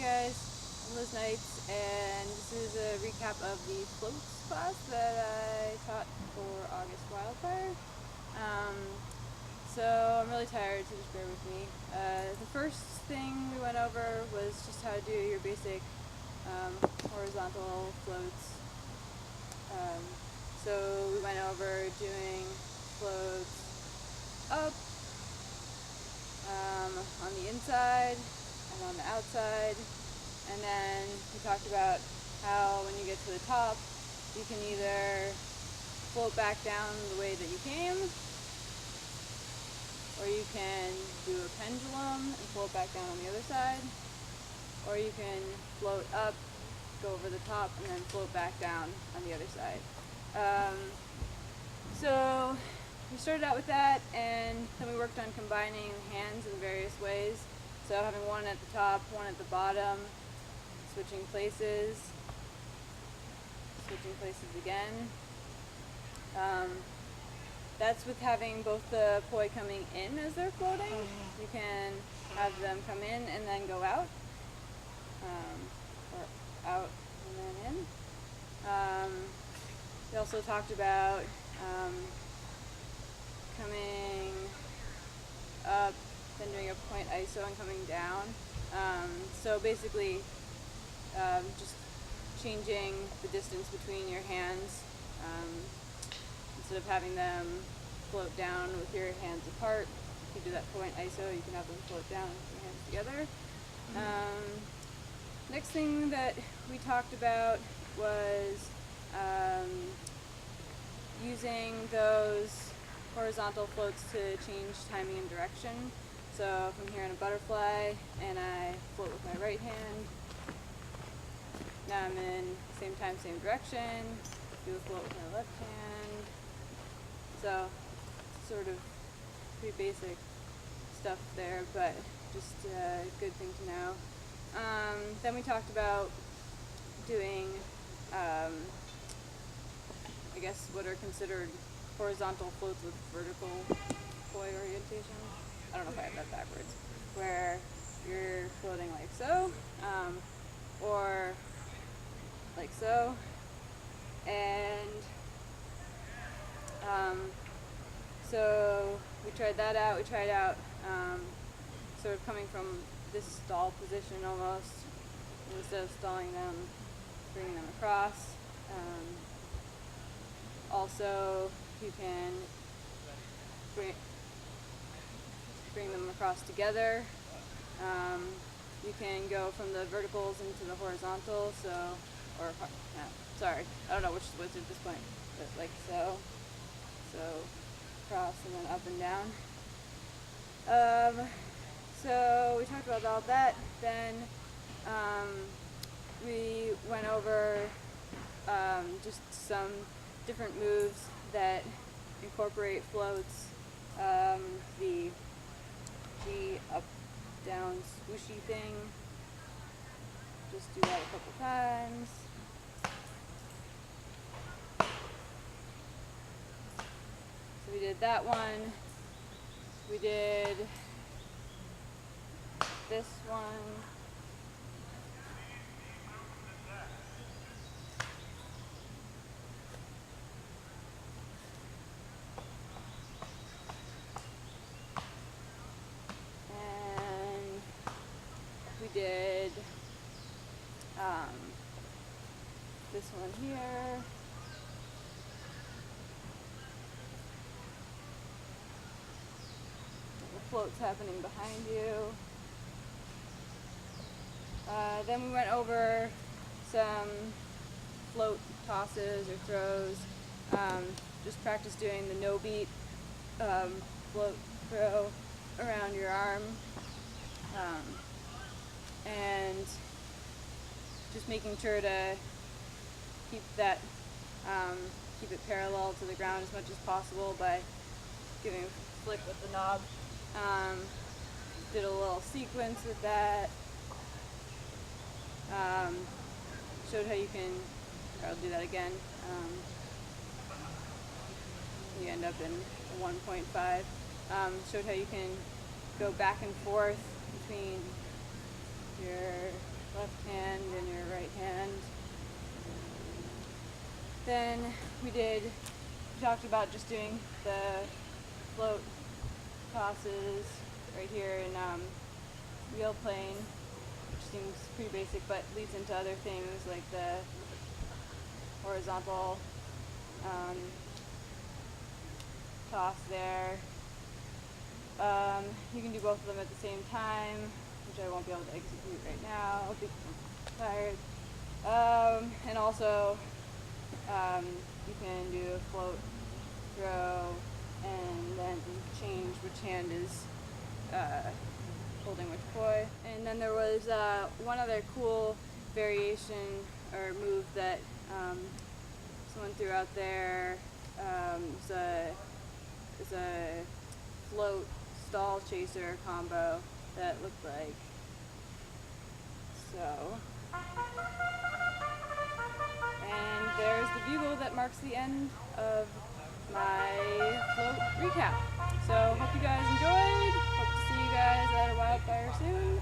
guys, I'm Liz Knights, and this is a recap of the floats class that I taught for August Wildfire. So I'm really tired, so just bear with me. The first thing we went over was just how to do your basic horizontal floats. So we went over doing floats up, on the inside and on the outside, and then we talked about how when you get to the top you can either float back down the way that you came, or you can do a pendulum and float back down on the other side, or you can float up, go over the top, and then float back down on the other side. So we started out with that, and then we worked on combining hands in various ways. So having one at the top, one at the bottom, switching places again. That's with having both the poi coming in as they're floating. You can have them come in and then go out, or out and then in. We also talked about coming up, then doing a point ISO and coming down. So basically just changing the distance between your hands. Instead of having them float down with your hands apart, you can do that point ISO, you can have them float down with your hands together. Next thing that we talked about was using those horizontal floats to change timing and direction. So if I'm here in a butterfly and I float with my right hand, now I'm in same time, same direction, do a float with my left hand. So sort of pretty basic stuff there, but just a good thing to know. Then we talked about doing I guess what are considered horizontal floats with vertical poi orientation. I don't know if I have that backwards. Where you're floating like so, or like so, and so we tried that out. We tried out sort of coming from this stall position almost, instead of stalling them, bringing them across. Also, you can bring them across together. You can go from the verticals into the horizontal, so, or, sorry, I don't know which is which at this point, but like so, across and then up and down. So we talked about all that. Then we went over just some different moves that incorporate floats. The G up, down, swooshy thing. Just do that a couple times. So we did that one. We did this one. And we did this one here. The float's happening behind you. Then we went over some float tosses or throws. Just practice doing the no beat float throw around your arm, and just making sure to keep that keep it parallel to the ground as much as possible by giving a flick with the knob. Did a little sequence with that. Showed how you can, or I'll do that again. You end up in 1.5. Showed how you can go back and forth between your left hand and your right hand. Then we talked about just doing the float tosses right here in wheel plane, which seems pretty basic but leads into other things like the horizontal toss there. You can do both of them at the same time, which I won't be able to execute right now. I'll be tired. And also, you can do a float throw and then change which hand is holding which buoy. And then there was one other cool variation or move that someone threw out there. It's a float stall chaser combo that looked like so. And there's the bugle that marks the end of my float recap. So hope you guys enjoyed. Hope to see you guys at a Wildfire soon.